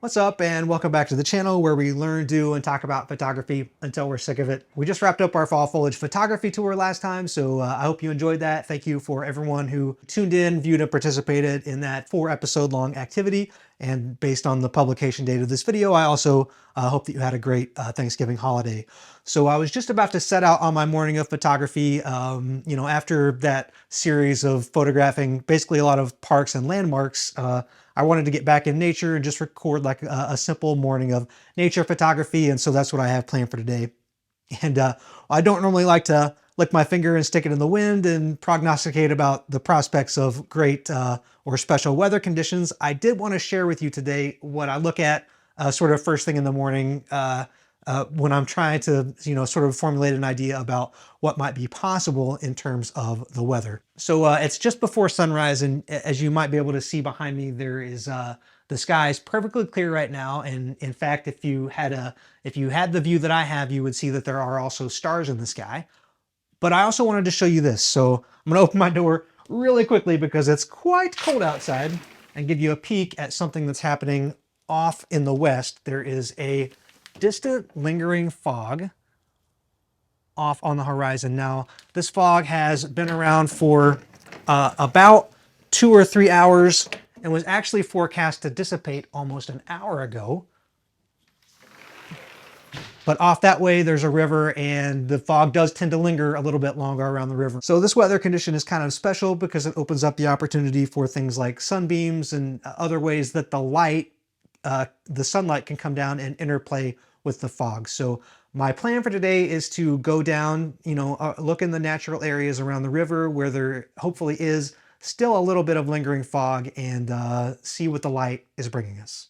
What's up, and welcome back to the channel where we learn, do, and talk about photography until we're sick of it. We just wrapped up our fall foliage photography tour last time, so I hope you enjoyed that. Thank you for everyone who tuned in, viewed, and participated in that 4-episode long activity. And based on the publication date of this video, I also hope that you had a great Thanksgiving holiday. So I was just about to set out on my morning of photography, after that series of photographing basically a lot of parks and landmarks. I wanted to get back in nature and just record like a simple morning of nature photography. And so that's what I have planned for today. And I don't normally like to lick my finger and stick it in the wind and prognosticate about the prospects of great or special weather conditions. I did want to share with you today what I look at sort of first thing in the morning when I'm trying to, sort of formulate an idea about what might be possible in terms of the weather. So it's just before sunrise, and as you might be able to see behind me, there is the sky is perfectly clear right now. And in fact, if you had the view that I have, you would see that there are also stars in the sky. But I also wanted to show you this. So I'm going to open my door really quickly because it's quite cold outside and give you a peek at something that's happening off in the west. There is a distant lingering fog off on the horizon. Now, this fog has been around for about 2 or 3 hours and was actually forecast to dissipate almost an hour ago. But off that way, there's a river, and the fog does tend to linger a little bit longer around the river. So this weather condition is kind of special because it opens up the opportunity for things like sunbeams and other ways that the sunlight can come down and interplay with the fog. So my plan for today is to go down, look in the natural areas around the river where there hopefully is still a little bit of lingering fog, and see what the light is bringing us.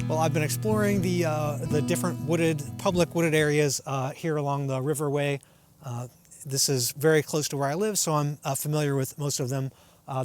Well, I've been exploring the different public wooded areas here along the riverway. This is very close to where I live, so I'm familiar with most of them.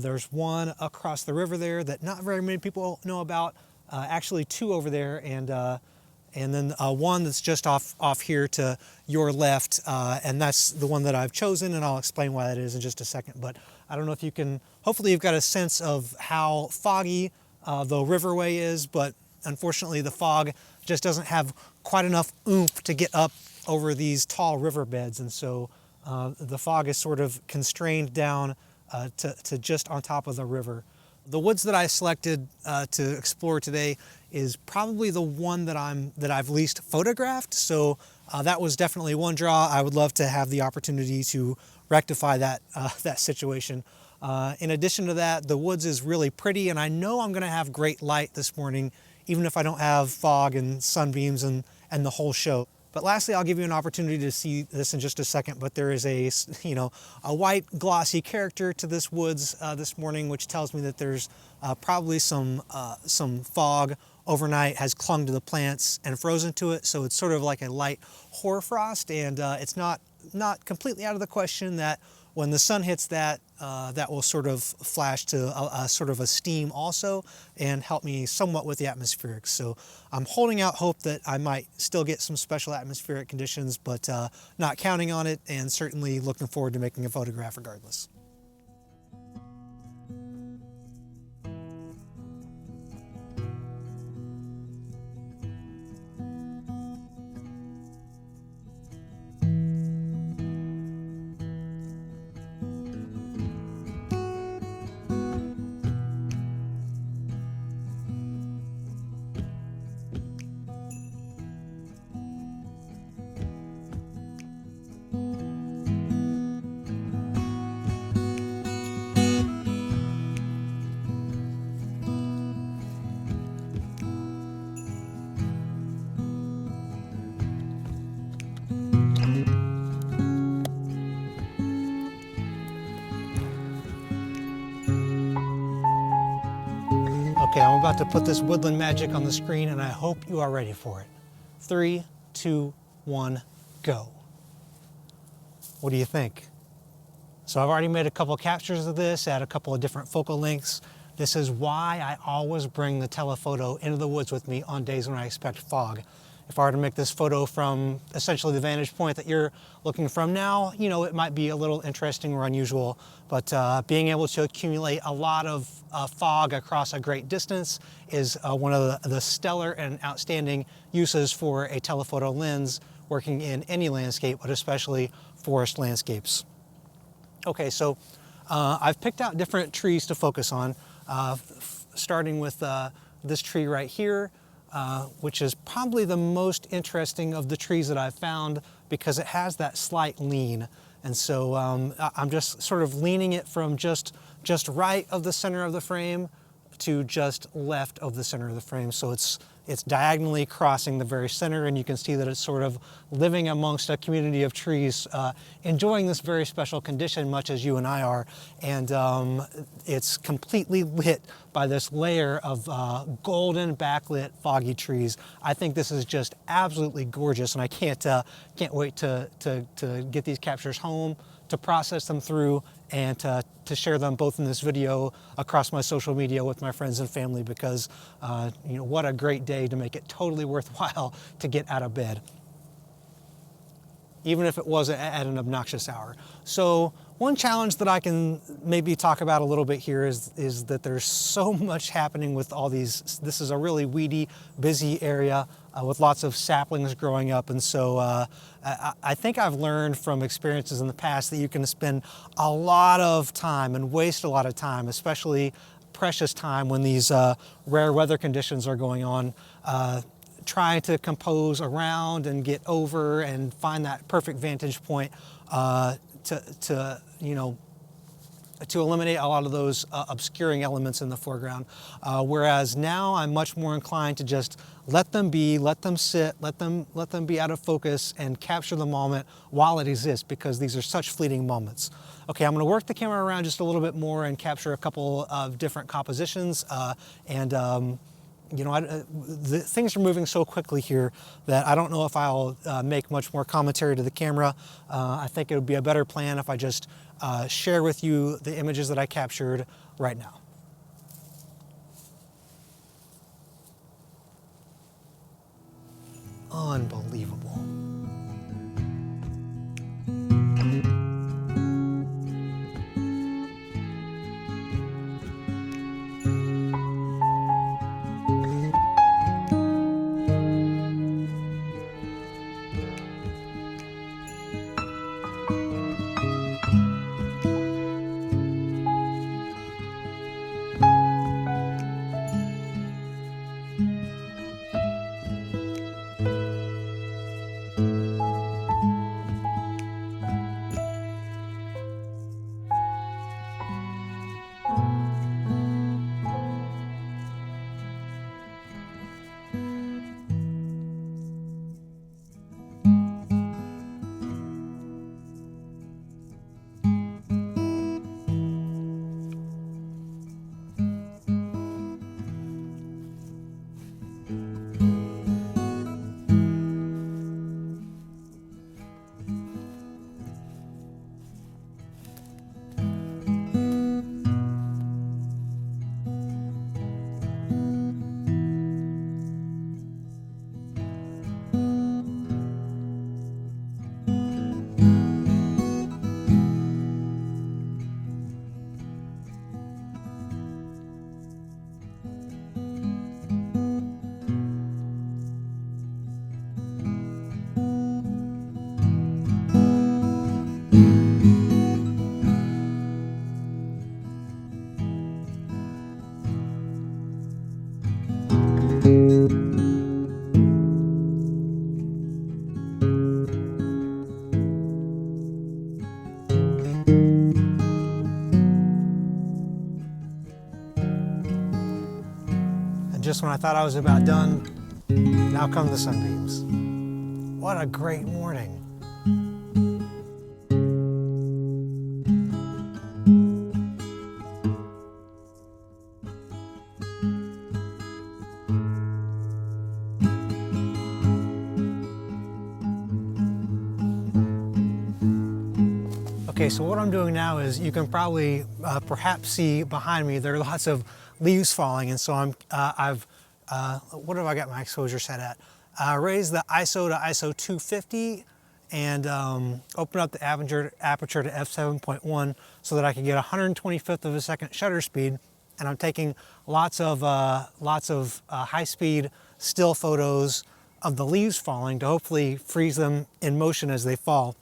There's one across the river there that not very many people know about. Actually, 2 over there, and then one that's just off here to your left, and that's the one that I've chosen, and I'll explain why that is in just a second. But I don't know if you can. Hopefully, you've got a sense of how foggy the riverway is, but unfortunately, the fog just doesn't have quite enough oomph to get up over these tall riverbeds, and so the fog is sort of constrained down to just on top of the river. The woods that I selected to explore today is probably the one that I've least photographed, so that was definitely one draw. I would love to have the opportunity to rectify that situation. In addition to that, the woods is really pretty, and I know I'm going to have great light this morning, even if I don't have fog and sunbeams and the whole show. But lastly, I'll give you an opportunity to see this in just a second, but there is a white glossy character to this woods this morning, which tells me that there's probably some fog overnight has clung to the plants and frozen to it. So it's sort of like a light hoarfrost, and it's not completely out of the question that when the sun hits that, that will sort of flash to a sort of a steam also and help me somewhat with the atmospherics. So I'm holding out hope that I might still get some special atmospheric conditions, but not counting on it, and certainly looking forward to making a photograph regardless. Okay, I'm about to put this woodland magic on the screen and I hope you are ready for it. 3, 2, 1, go. What do you think? So I've already made a couple captures of this at a couple of different focal lengths. This is why I always bring the telephoto into the woods with me on days when I expect fog. If I were to make this photo from essentially the vantage point that you're looking from now, you know, it might be a little interesting or unusual, but being able to accumulate a lot of fog across a great distance is one of the stellar and outstanding uses for a telephoto lens working in any landscape, but especially forest landscapes. Okay, so I've picked out different trees to focus on, starting with this tree right here, which is probably the most interesting of the trees that I've found because it has that slight lean. And so I'm just sort of leaning it from just right of the center of the frame to just left of the center of the frame. So it's diagonally crossing the very center, and you can see that it's sort of living amongst a community of trees, enjoying this very special condition, much as you and I are. And it's completely lit by this layer of golden backlit foggy trees. I think this is just absolutely gorgeous, and I can't wait to get these captures home, to process them through, and to share them both in this video across my social media with my friends and family, because you know, what a great day to make it totally worthwhile to get out of bed, even if it was at an obnoxious hour. So one challenge that I can maybe talk about a little bit here is that there's so much happening with all these. This is a really weedy, busy area with lots of saplings growing up, and so I think I've learned from experiences in the past that you can spend a lot of time and waste a lot of time, especially precious time when these rare weather conditions are going on, trying to compose around and get over and find that perfect vantage point to you know, to eliminate a lot of those obscuring elements in the foreground. Whereas now I'm much more inclined to just let them be, let them sit, let them be out of focus and capture the moment while it exists, because these are such fleeting moments. Okay, I'm gonna work the camera around just a little bit more and capture a couple of different compositions. You know, things are moving so quickly here that I don't know if I'll make much more commentary to the camera. I think it would be a better plan if I just share with you the images that I captured right now. Unbelievable. Just when I thought I was about done, now come the sunbeams. What a great morning. Okay, so what I'm doing now is, you can probably perhaps see behind me, there are lots of leaves falling, and so what have I got my exposure set at? Raise the ISO to ISO 250 and open up the aperture to f7.1 so that I can get 125th of a second shutter speed. And I'm taking lots of high-speed still photos of the leaves falling to hopefully freeze them in motion as they fall.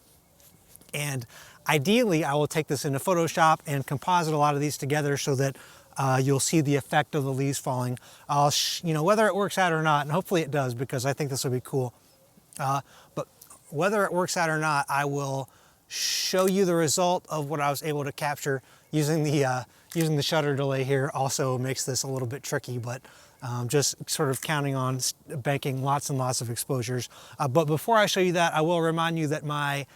And ideally, I will take this into Photoshop and composite a lot of these together so that you'll see the effect of the leaves falling. Whether it works out or not, and hopefully it does, because I think this will be cool. But whether it works out or not, I will show you the result of what I was able to capture using the shutter delay here. Also makes this a little bit tricky, but just sort of counting on banking lots and lots of exposures. But before I show you that, I will remind you that my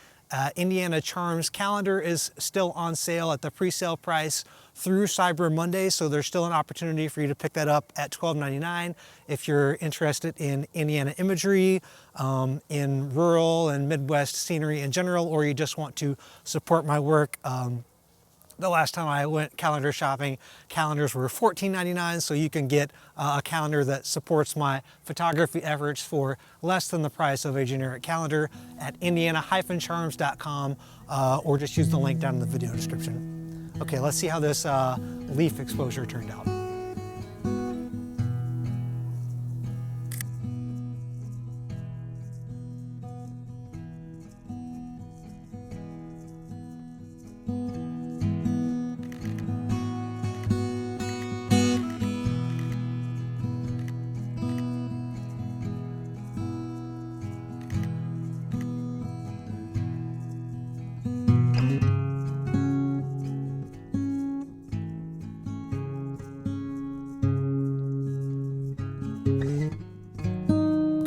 Indiana Charms calendar is still on sale at the pre-sale price through Cyber Monday, so there's still an opportunity for you to pick that up at $12.99 if you're interested in Indiana imagery, in rural and Midwest scenery in general, or you just want to support my work. The last time I went calendar shopping, calendars were $14.99, so you can get a calendar that supports my photography efforts for less than the price of a generic calendar at indiana-charms.com, or just use the link down in the video description. Okay, let's see how this leaf exposure turned out.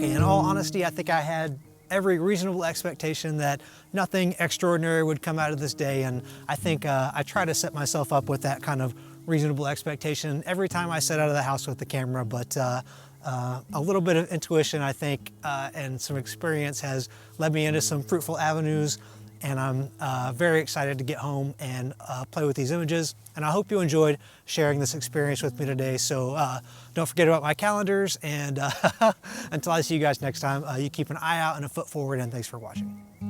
In all honesty, I think I had every reasonable expectation that nothing extraordinary would come out of this day, and I think I try to set myself up with that kind of reasonable expectation every time I set out of the house with the camera. But a little bit of intuition, I think, and some experience has led me into some fruitful avenues, and I'm very excited to get home and play with these images. And I hope you enjoyed sharing this experience with me today. So don't forget about my calendars, and until I see you guys next time, you keep an eye out and a foot forward, and thanks for watching.